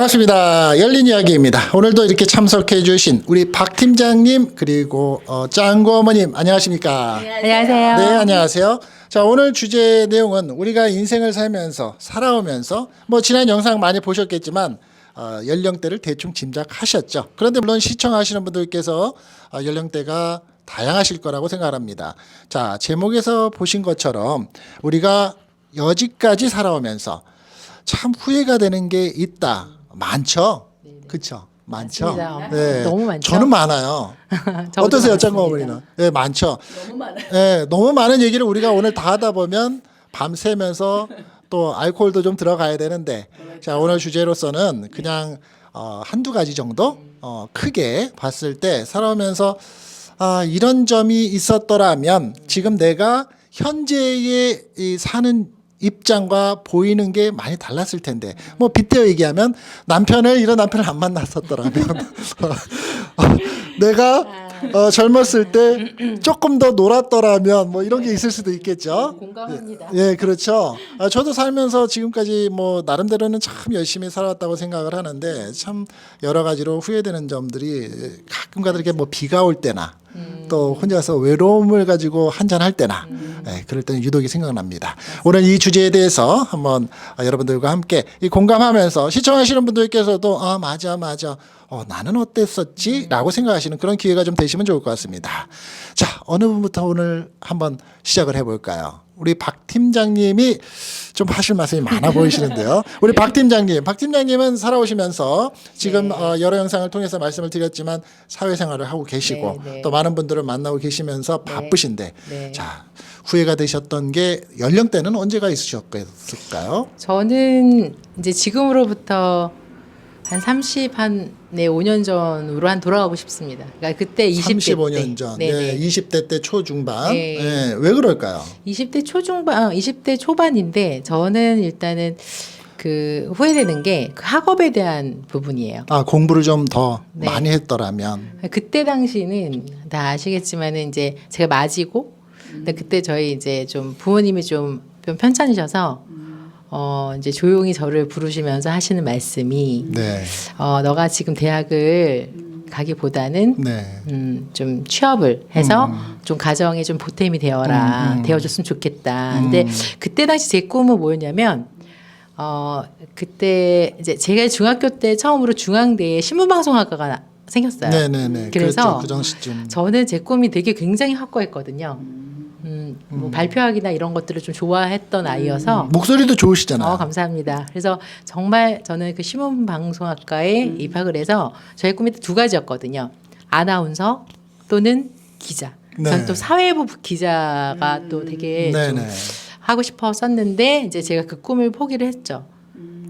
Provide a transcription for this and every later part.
반갑습니다. 열린 이야기입니다. 오늘도 이렇게 참석해 주신 우리 박 팀장님 그리고 짱구 어머님 안녕하십니까? 안녕하세요. 네, 안녕하세요. 자, 오늘 주제 내용은 우리가 인생을 살면서 살아오면서 뭐 지난 영상 많이 보셨겠지만 연령대를 대충 짐작하셨죠. 그런데 물론 시청하시는 분들께서 연령대가 다양하실 거라고 생각합니다. 자, 제목에서 보신 것처럼 우리가 여지까지 살아오면서 참 후회가 되는 게 있다. 많죠? 그렇죠? 많죠? 맞습니다. 네. 너무 많죠? 저는 많아요. 저도 어떠세요, 짱구 많습니다. 어머니는? 네, 많죠. 너무 많아요. 네, 너무 많은 얘기를 우리가 오늘 다 하다 보면 밤새면서 또 알코올도 좀 들어가야 되는데, 자, 오늘 주제로서는 그냥 한두 가지 정도 크게 봤을 때 살아오면서 이런 점이 있었더라면 지금 내가 현재의 이 사는 입장과 보이는 게 많이 달랐을 텐데 뭐 빗대어 얘기하면 이런 남편을 안 만났었더라면 내가 젊었을 때 조금 더 놀았더라면 뭐 이런 게 있을 수도 있겠죠. 공감합니다. 예, 그렇죠. 저도 살면서 지금까지 뭐 나름대로는 참 열심히 살아왔다고 생각을 하는데 참 여러 가지로 후회되는 점들이 가끔가다 이렇게 뭐 비가 올 때나 또 혼자서 외로움을 가지고 한잔할 때나 그럴 때는 유독이 생각납니다. 오늘 이 주제에 대해서 한번 여러분들과 함께 이 공감하면서 시청하시는 분들께서도 맞아 나는 어땠었지? 라고 생각하시는 그런 기회가 좀 되시면 좋을 것 같습니다. 자, 어느 분부터 오늘 한번 시작을 해볼까요? 우리 박 팀장님이 좀 하실 말씀이 많아 보이시는데요. 우리 박 팀장님은 살아오시면서 지금 여러 영상을 통해서 말씀을 드렸지만 사회생활을 하고 계시고 네. 또 많은 분들을 만나고 계시면서 바쁘신데 네. 자, 후회가 되셨던 게 연령대는 언제가 있으셨을까요? 저는 이제 지금으로부터 한 5년 전으로 돌아가고 싶습니다. 그러니까 그때 20대 35년 때. 전, 네네. 20대 때 초중반. 네. 네, 왜 그럴까요? 20대 초중반, 20대 초반인데 저는 일단은 그 후회되는 게 그 학업에 대한 부분이에요. 공부를 좀 더 네. 많이 했더라면. 그때 당시는 다 아시겠지만은 이제 제가 맞이고, 근데 그때 저희 이제 좀 부모님이 좀 편찮으셔서 이제 조용히 저를 부르시면서 하시는 말씀이 네. 너가 지금 대학을 가기보다는 네. 좀 취업을 해서 좀 가정에 좀 보탬이 되어줬으면 좋겠다. 근데 그때 당시 제 꿈은 뭐였냐면 그때 이제 제가 중학교 때 처음으로 중앙대에 신문방송학과가 생겼어요. 네네네. 그래서 그랬죠, 그 당시쯤. 저는 제 꿈이 되게 굉장히 확고했거든요. 뭐 발표하기나 이런 것들을 좀 좋아했던 아이여서 목소리도 좋으시잖아요. 감사합니다. 그래서 정말 저는 그 신문방송학과에 입학을 해서 저의 꿈이 두 가지였거든요. 아나운서 또는 기자. 네. 저는 또 사회부 기자가 또 되게 좀 네네. 하고 싶었었는데 이제 제가 그 꿈을 포기를 했죠.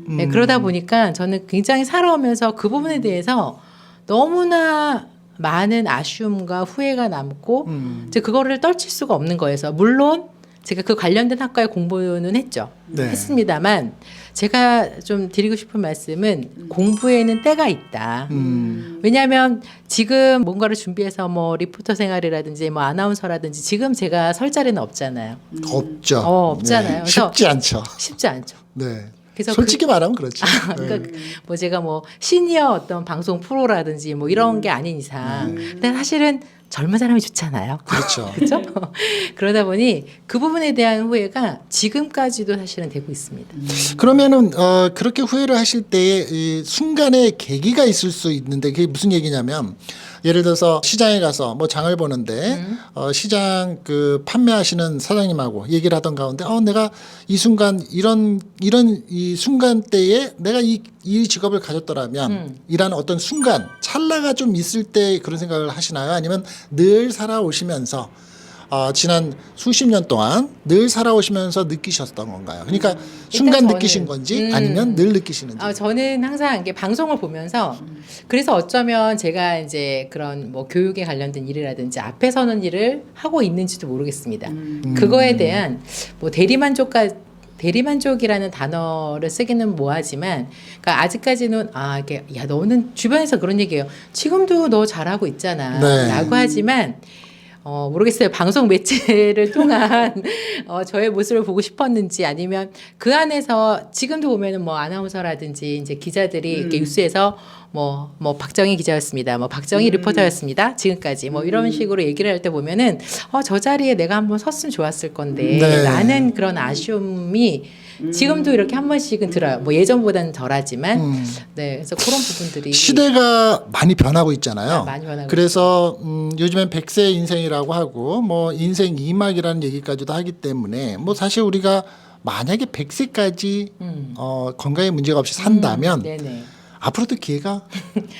네, 그러다 보니까 저는 굉장히 살아오면서 그 부분에 대해서 너무나 많은 아쉬움과 후회가 남고 이제 그거를 떨칠 수가 없는 거여서 물론 제가 그 관련된 학과에 공부는 했죠. 네. 했습니다만 제가 좀 드리고 싶은 말씀은 공부에는 때가 있다. 왜냐하면 지금 뭔가를 준비해서 뭐 리포터 생활이라든지 뭐 아나운서라든지 지금 제가 설 자리는 없잖아요. 없죠. 없잖아요. 네. 그래서 쉽지 않죠. 쉽지 않죠. 네. 그래서 솔직히 말하면 그렇죠. 그러니까 뭐 제가 뭐 시니어 어떤 방송 프로라든지 뭐 이런 게 아닌 이상 근데 사실은 젊은 사람이 좋잖아요. 그렇죠. 그렇죠? 그러다 보니 그 부분에 대한 후회가 지금까지도 사실은 되고 있습니다. 그러면은 그렇게 후회를 하실 때에 이 순간의 계기가 있을 수 있는데 그게 무슨 얘기냐면 예를 들어서 시장에 가서 뭐 장을 보는데 시장 그 판매하시는 사장님하고 얘기를 하던 가운데 내가 이 순간 이런 이 순간 때에 내가 이 직업을 가졌더라면 이라는 어떤 순간 찰나가 좀 있을 때 그런 생각을 하시나요? 아니면 늘 살아오시면서 지난 수십 년 동안 늘 살아오시면서 느끼셨던 건가요? 그러니까 순간 저는, 느끼신 건지 아니면 늘 느끼시는지. 저는 항상 이게 방송을 보면서 그래서 어쩌면 제가 이제 그런 뭐 교육에 관련된 일이라든지 앞에 서는 일을 하고 있는지도 모르겠습니다. 그거에 대한 뭐 대리만족이라는 단어를 쓰기는 뭐하지만, 그러니까 아직까지는 이게 너는 주변에서 그런 얘기해요. 지금도 너 잘하고 있잖아. 네. 라고 하지만 모르겠어요. 방송 매체를 통한 저의 모습을 보고 싶었는지 아니면 그 안에서 지금도 보면은 뭐 아나운서라든지 이제 기자들이 이렇게 뉴스에서 뭐 박정희 기자였습니다. 뭐 박정희 리포터였습니다. 지금까지 뭐 이런 식으로 얘기를 할 때 보면은 저 자리에 내가 한번 섰으면 좋았을 건데 네. 라는 그런 아쉬움이 지금도 이렇게 한 번씩은 들어요. 뭐 예전보다는 덜하지만 네. 그래서 그런 부분들이 시대가 많이 변하고 있잖아요. 많이 변하고 그래서 요즘엔 100세 인생이라고 하고 뭐 인생 2막이라는 얘기까지도 하기 때문에 뭐 사실 우리가 만약에 100세까지 건강에 문제가 없이 산다면 네네. 앞으로도 기회가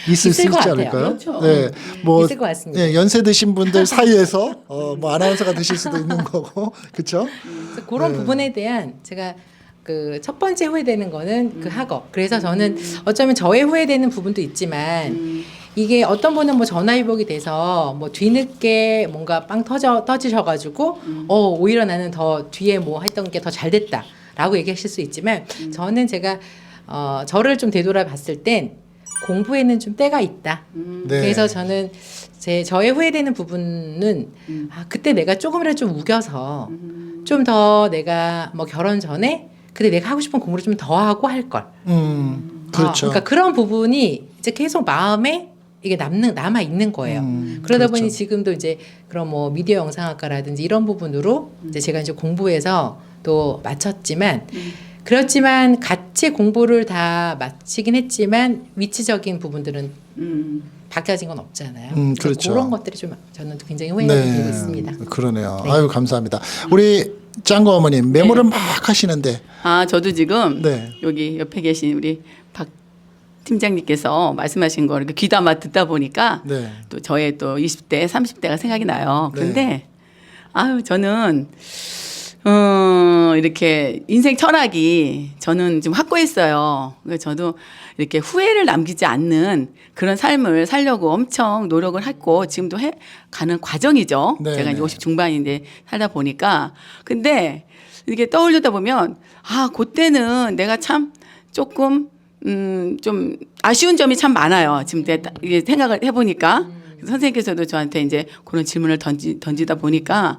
있을 수 있을 것 있지 같아요. 않을까요? 그렇죠. 네, 뭐 있을 것 같습니다. 네, 연세 드신 분들 사이에서 뭐 아나운서가 되실 수도 있는 거고, 그렇죠? 그래서 그런 부분에 대한 제가 그 첫 번째 후회되는 거는 그 학업. 그래서 저는 어쩌면 저의 후회되는 부분도 있지만 이게 어떤 분은 뭐 전화위복이 돼서 뭐 뒤늦게 뭔가 빵 터지셔가지고 오히려 나는 더 뒤에 뭐 했던 게 더 잘 됐다라고 얘기하실 수 있지만 저는 제가 저를 좀 되돌아봤을 땐 공부에는 좀 때가 있다. 네. 그래서 저는 저의 후회되는 부분은 그때 내가 조금이라도 좀 우겨서 좀 더 내가 뭐 결혼 전에 근데 내가 하고 싶은 공부를 좀 더 하고 할 걸. 그렇죠. 그러니까 그런 부분이 이제 계속 마음에 이게 남아 있는 거예요. 그러다 그렇죠. 보니 지금도 이제 그런 뭐 미디어 영상학과라든지 이런 부분으로 이제 제가 이제 공부해서 또 마쳤지만 그렇지만 같이 공부를 다 마치긴 했지만 위치적인 부분들은 바뀌어진 건 없잖아요. 그래서 그렇죠. 그런 것들이 좀 저는 굉장히 후회가 되고 있습니다. 그러네요. 네. 아유 감사합니다. 우리 짱구 어머님 메모를 막 하시는데 저도 지금 네. 여기 옆에 계신 우리 박 팀장님께서 말씀하신 거 이렇게 귀담아 듣다 보니까 네. 또 저의 또 20대, 30대가 생각이 나요. 네. 그런데 저는 이렇게 인생 철학이 저는 좀 확고했어요. 그래서 저도 이렇게 후회를 남기지 않는 그런 삶을 살려고 엄청 노력을 했고 지금도 가는 과정이죠. 네, 제가 이제 네. 50 중반인데 살다 보니까 근데 이렇게 떠올리다 보면 그때는 내가 참 조금 좀 아쉬운 점이 참 많아요. 지금 이게 생각을 해보니까. 선생님께서도 저한테 이제 그런 질문을 던지다 보니까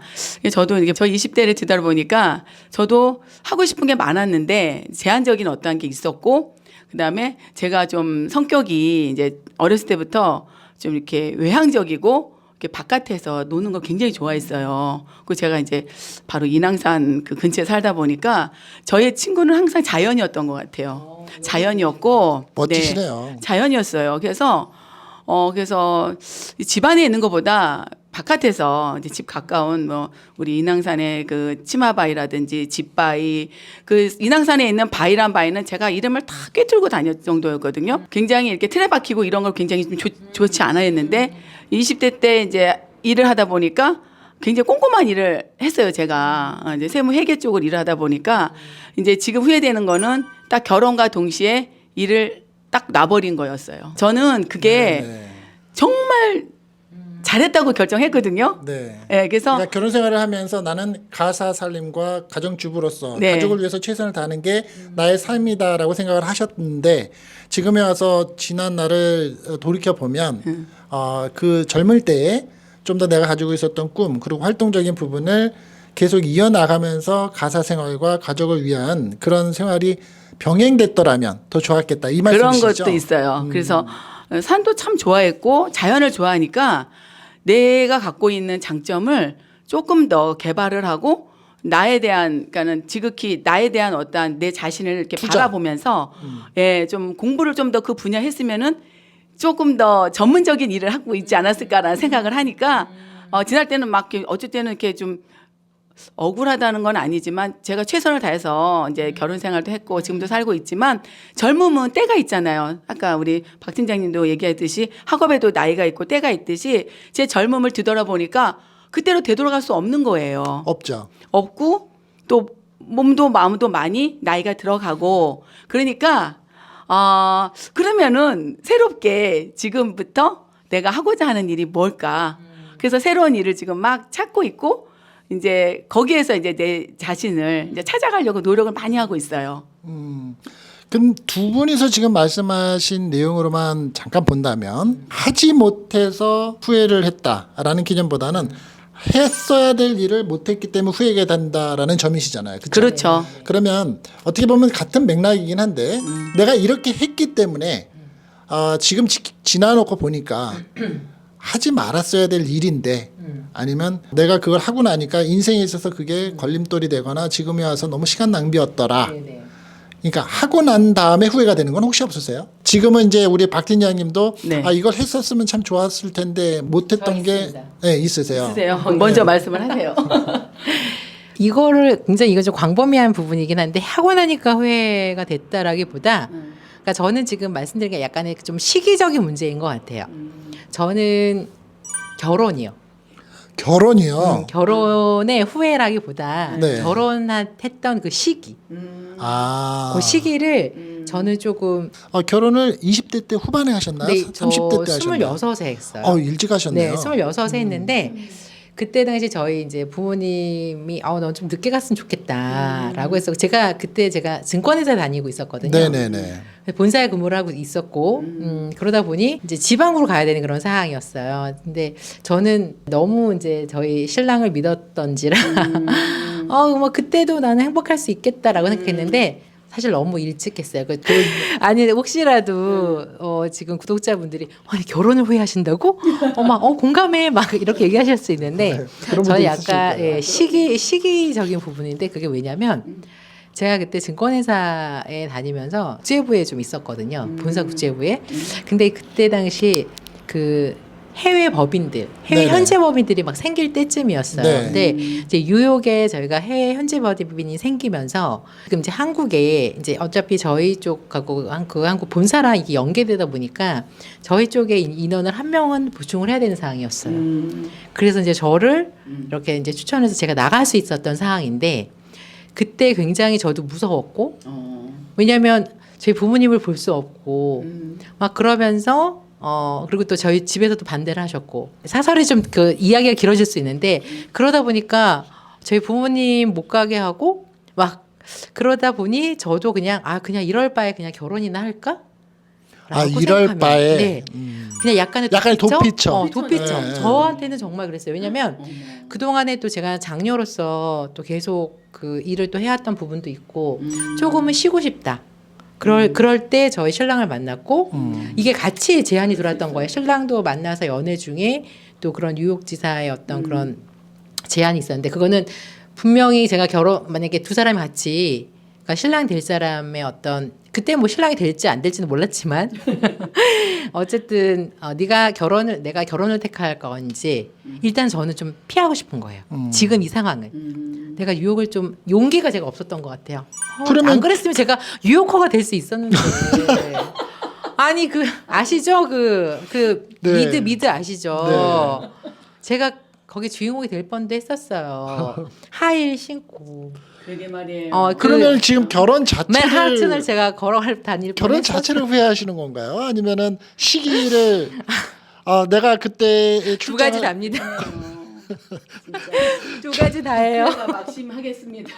저도 이게 저 20대를 뒤돌아보니까 저도 하고 싶은 게 많았는데 제한적인 어떠한 게 있었고 그다음에 제가 좀 성격이 이제 어렸을 때부터 좀 이렇게 외향적이고 이렇게 바깥에서 노는 걸 굉장히 좋아했어요. 그리고 제가 이제 바로 인왕산 그 근처에 살다 보니까 저의 친구는 항상 자연이었던 것 같아요. 자연이었고 멋지시네요. 네, 자연이었어요. 그래서 집안에 있는 것보다 바깥에서 이제 집 가까운 뭐 우리 인왕산의 그 치마바위라든지 집바위 그 인왕산에 있는 바위란 바위는 제가 이름을 다 꿰뚫고 다녔 정도였거든요. 굉장히 이렇게 틀에 박히고 이런 걸 굉장히 좀 좋지 않아 했는데 20대 때 이제 일을 하다 보니까 굉장히 꼼꼼한 일을 했어요. 제가 이제 세무 회계 쪽을 일을 하다 보니까 이제 지금 후회되는 거는 딱 결혼과 동시에 일을 딱 놔버린 거였어요. 저는 그게 네. 정말 잘했다고 결정했거든요. 네. 네, 그래서 그러니까 결혼 생활을 하면서 나는 가사 살림과 가정주부로서 네. 가족을 위해서 최선을 다하는 게 나의 삶이다라고 생각을 하셨는데 지금에 와서 지난 날을 돌이켜 보면 그 젊을 때에 좀 더 내가 가지고 있었던 꿈 그리고 활동적인 부분을 계속 이어나가면서 가사 생활과 가족을 위한 그런 생활이 병행됐더라면 더 좋았겠다 이 그런 말씀이시죠? 것도 있어요. 그래서 산도 참 좋아했고 자연을 좋아하니까 내가 갖고 있는 장점을 조금 더 개발을 하고 나에 대한 그러니까는 지극히 나에 대한 어떠한 내 자신을 이렇게 투자. 바라보면서 좀 공부를 좀 더 그 분야 했으면은 조금 더 전문적인 일을 하고 있지 않았을까라는 생각을 하니까 지날 때는 막 어쩔 때는 이렇게 좀 억울하다는 건 아니지만 제가 최선을 다해서 이제 결혼 생활도 했고 지금도 살고 있지만 젊음은 때가 있잖아요. 아까 우리 박 팀장님도 얘기했듯이 학업에도 나이가 있고 때가 있듯이 제 젊음을 뒤돌아보니까 그때로 되돌아갈 수 없는 거예요. 없죠. 없고 또 몸도 마음도 많이 나이가 들어가고 그러니까 그러면은 새롭게 지금부터 내가 하고자 하는 일이 뭘까? 그래서 새로운 일을 지금 막 찾고 있고 이제 거기에서 이제 내 자신을 이제 찾아가려고 노력을 많이 하고 있어요. 그럼 두 분이서 지금 말씀하신 내용으로만 잠깐 본다면 하지 못해서 후회를 했다라는 개념보다는 했어야 될 일을 못했기 때문에 후회가 된다라는 점이시잖아요. 그쵸? 그렇죠. 그러면 어떻게 보면 같은 맥락이긴 한데 내가 이렇게 했기 때문에 지금 지나놓고 보니까 하지 말았어야 될 일인데 아니면 내가 그걸 하고 나니까 인생에 있어서 그게 걸림돌이 되거나 지금에 와서 너무 시간 낭비였더라. 네네. 그러니까 하고 난 다음에 후회가 되는 건 혹시 없으세요? 지금은 이제 우리 박 팀장님도 네. 이걸 했었으면 참 좋았을 텐데 못했던 게 있습니다. 네, 있으세요. 쓰세요. 먼저 말씀을 하세요. 이거를 굉장히 이거 좀 광범위한 부분이긴 한데 하고 나니까 후회가 됐다라기보다 그러니까 저는 지금 말씀드린 게 약간의 좀 시기적인 문제인 것 같아요. 저는 결혼이요. 결혼이요. 결혼의 후회라기보다 네. 결혼했던 그 시기, 그 시기를 저는 조금 결혼을 20대 때 후반에 하셨나요? 네, 저 30대 때 하셨나요? 26에 했어요. 일찍 하셨네요. 네, 26에 했는데 그때 당시 저희 이제 부모님이 넌 좀 늦게 갔으면 좋겠다라고 해서 그때 제가 증권회사 다니고 있었거든요. 네네네. 본사에 근무를 하고 있었고 그러다 보니 이제 지방으로 가야 되는 그런 상황이었어요. 근데 저는 너무 이제 저희 신랑을 믿었던지라 뭐 그때도 나는 행복할 수 있겠다라고 생각했는데 사실 너무 일찍 했어요. 아니 혹시라도 지금 구독자분들이 아니 결혼을 후회하신다고? 막 공감해 막 이렇게 얘기하실 수 있는데 네, 그런 분도 저는 있으실 약간 거예요. 시기적인 부분인데 그게 왜냐면 제가 그때 증권회사에 다니면서 국제부에 좀 있었거든요. 본사 국제부에. 근데 그때 당시 그 해외 법인들, 해외 네네. 현지 법인들이 막 생길 때쯤이었어요. 네. 근데 이제 뉴욕에 저희가 해외 현지 법인이 생기면서 지금 이제 한국에 이제 어차피 저희 쪽하고 한국 본사랑 이게 연계되다 보니까 저희 쪽에 인원을 한 명은 보충을 해야 되는 상황이었어요. 그래서 이제 저를 이렇게 이제 추천해서 제가 나갈 수 있었던 상황인데 그때 굉장히 저도 무서웠고 왜냐하면 저희 부모님을 볼 수 없고 막 그러면서 그리고 또 저희 집에서도 반대를 하셨고 사설이 좀 그 이야기가 길어질 수 있는데 그러다 보니까 저희 부모님 못 가게 하고 막 그러다 보니 저도 그냥 이럴 바에 그냥 결혼이나 할까? 라고 이럴 생각하면, 바에 네. 그냥 약간의 도피처. 도피처. 네. 저한테는 정말 그랬어요. 왜냐면 그동안에 또 제가 장녀로서 또 계속 그 일을 또 해왔던 부분도 있고 조금은 쉬고 싶다. 그럴 때 저희 신랑을 만났고 이게 같이 제안이 들어왔던 거예요. 신랑도 만나서 연애 중에 또 그런 뉴욕지사의 어떤 그런 제안이 있었는데 그거는 분명히 제가 만약에 두 사람이 같이 그러니까 신랑 될 사람의 어떤 그때 뭐 신랑이 될지 안 될지는 몰랐지만 어쨌든 내가 결혼을 택할 건지 일단 저는 좀 피하고 싶은 거예요. 지금 이 상황을. 내가 뉴욕을 좀 용기가 제가 없었던 것 같아요. 그러면- 안 그랬으면 제가 뉴요커가 될 수 있었는데. 아니 아시죠? 네. 미드 아시죠? 제가 거기 주인공이 될 뻔도 했었어요. 하이힐 신고. 되게 말이에요. 그러면 지금 결혼 맨하튼을 자체를 제가 걸어갈 다닐 결혼 뻔했었어요. 자체를 후회하시는 건가요? 아니면은 시기를 내가 그때 두 가지 답니다. 두 가지 다예요. 제가 막심하겠습니다.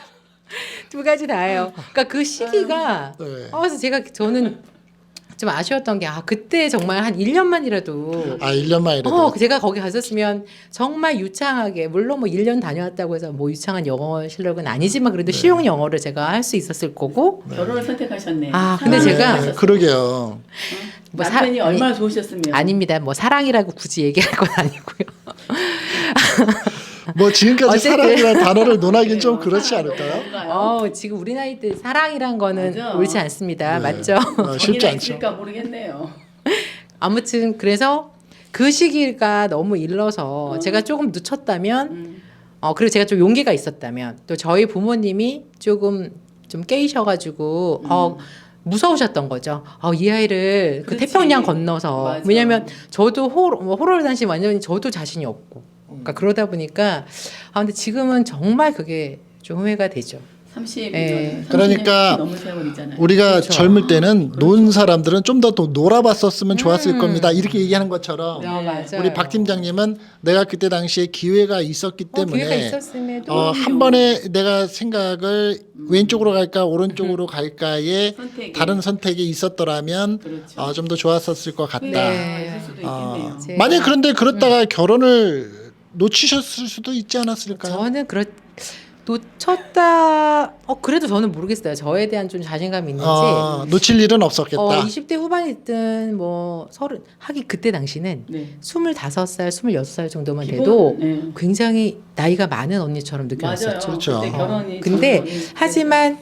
두 가지 다예요. 그러니까 그 시기가 네. 그래서 저는 좀 아쉬웠던 게 그때 정말 한 1년만이라도 1년만이라도 제가 거기 갔었으면 정말 유창하게 물론 뭐 1년 다녀왔다고 해서 뭐 유창한 영어 실력은 아니지만 그래도 실용 영어를 제가 할 수 있었을 거고 결혼을 선택하셨네. 근데 제가 사랑을 그러게요. 뭐 남편이 얼마나 좋으셨으면. 아닙니다. 뭐 사랑이라고 굳이 얘기할 건 아니고요. 뭐 지금까지 어쨌든. 사랑이라는 단어를 논하긴 좀 그렇지 않을까요? 지금 우리 나이 때 사랑이란 거는 맞아. 옳지 않습니다. 네. 맞죠? 쉽지 거기나 않죠. 있을까 모르겠네요. 아무튼 그래서 그 시기가 너무 일러서 제가 조금 늦췄다면 그리고 제가 좀 용기가 있었다면 또 저희 부모님이 조금 좀 깨이셔가지고 무서우셨던 거죠. 이 아이를 그 그렇지. 태평양 건너서 맞아. 왜냐하면 저도 호러를 당시 완전히 저도 자신이 없고 그러니까 그러다 보니까 근데 지금은 정말 그게 좀 후회가 되죠. 30. 예. 그러니까 너무 세월이잖아요. 우리가 그렇죠. 젊을 때는 논 사람들은 좀 더 놀아봤었으면 좋았을 겁니다. 이렇게 얘기하는 것처럼 맞아요. 우리 박 팀장님은 내가 그때 당시에 기회가 있었기 때문에 기회가 있었음에도 한 번에 내가 생각을 왼쪽으로 갈까 오른쪽으로 갈까에 선택이. 다른 선택이 있었더라면 그렇죠. 좀 더 좋았었을 것 같다. 네. 있을 수도 있겠네요. 제가- 만약 그런데 그렇다가 결혼을 놓치셨을 수도 있지 않았을까요? 저는 놓쳤다. 그래도 저는 모르겠어요. 저에 대한 좀 자신감이 있는지. 놓칠 일은 없었겠다. 20대 후반이든 뭐 30, 하긴 그때 당시는 네. 25살, 26살 정도만 기본, 돼도 네. 굉장히 나이가 많은 언니처럼 느껴졌었죠. 그렇죠. 그때 결혼이 근데 전혀- 하지만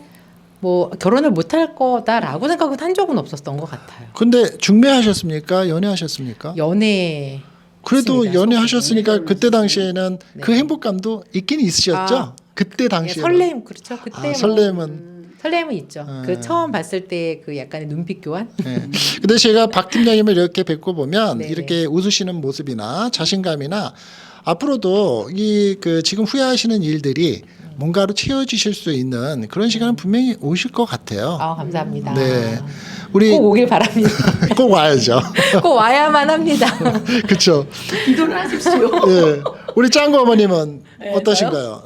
뭐 결혼을 못할 거다라고 생각은 한 적은 없었던 것 같아요. 근데 중매하셨습니까? 연애하셨습니까? 연애 그래도 했습니다. 연애하셨으니까 그때 당시에는 네. 그 행복감도 있긴 있으셨죠? 그때 당시에 설렘 그렇죠. 그때 설렘은 있죠. 그 처음 봤을 때 그 약간의 눈빛 교환. 네. 근데 제가 박 팀장님을 이렇게 뵙고 보면 네네. 이렇게 웃으시는 모습이나 자신감이나 앞으로도 이 그 지금 후회하시는 일들이 뭔가로 채워지실 수 있는 그런 시간은 분명히 오실 것 같아요. 감사합니다. 네. 우리 꼭 오길 바랍니다. 꼭 와야죠. 꼭 와야만 합니다. 그렇죠. 기도를 하십시오. 예. 우리 짱구 어머님은 어떠신가요?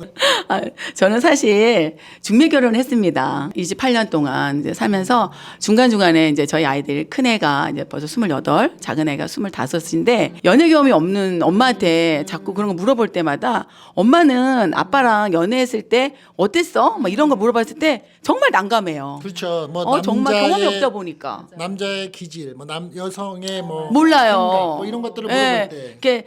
저는 사실 중매 결혼을 했습니다. 28년 동안 이제 살면서 중간중간에 이제 저희 아이들 큰 애가 이제 벌써 28, 작은 애가 25인데 연애 경험이 없는 엄마한테 자꾸 그런 거 물어볼 때마다 엄마는 아빠랑 연애했을 때 어땠어? 막 이런 거 물어봤을 때 정말 난감해요. 그렇죠. 뭐 정말 남자의 경험이 없다 보니까. 남자의 기질, 뭐 여성의 뭐 몰라요. 생각, 뭐 이런 것들을 물어볼 예, 때. 이렇게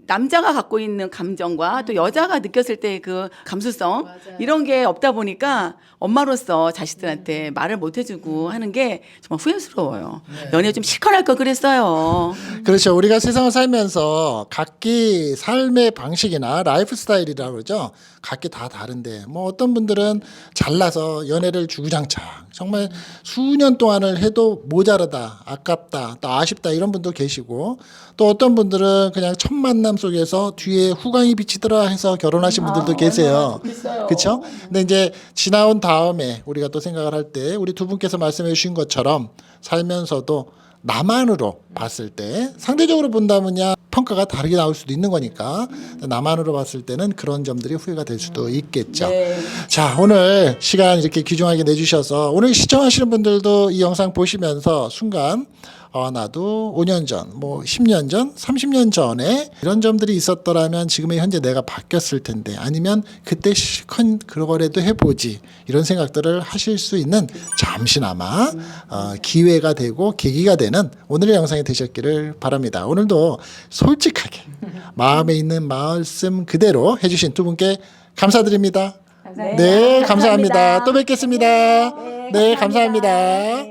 남자가 갖고 있는 감정과 또 여자가 느꼈을 때 그 감수성 이런 게 없다 보니까 엄마로서 자식들한테 말을 못 해주고 하는 게 정말 후회스러워요. 연애 좀 시커할 걸 그랬어요. 그렇죠. 우리가 세상을 살면서 각기 삶의 방식이나 라이프 스타일이라고 그러죠. 각기 다 다른데 뭐 어떤 분들은 잘나서 연애를 주구장창 정말 수년 동안을 해도 모자르다, 아깝다, 또 아쉽다 이런 분도 계시고 또 어떤 분들은 그냥 첫 만남 속에서 뒤에 후광이 비치더라 해서 결혼하신 분들도 계세요. 그렇죠? 근데 이제 지나온 다음에 우리가 또 생각을 할 때 우리 두 분께서 말씀해 주신 것처럼 살면서도 나만으로 봤을 때 상대적으로 본다면야 평가가 다르게 나올 수도 있는 거니까 나만으로 봤을 때는 그런 점들이 후회가 될 수도 있겠죠. 네. 자, 오늘 시간 이렇게 귀중하게 내주셔서 오늘 시청하시는 분들도 이 영상 보시면서 순간 나도 5년 전, 뭐 10년 전, 30년 전에 이런 점들이 있었더라면 지금의 현재 내가 바뀌었을 텐데 아니면 그때 실컷 그거라도 해보지 이런 생각들을 하실 수 있는 잠시나마 기회가 되고 계기가 되는 오늘의 영상이 되셨기를 바랍니다. 오늘도 솔직하게 마음에 있는 말씀 그대로 해주신 두 분께 감사드립니다. 감사합니다. 네, 감사합니다. 감사합니다. 또 뵙겠습니다. 네, 감사합니다.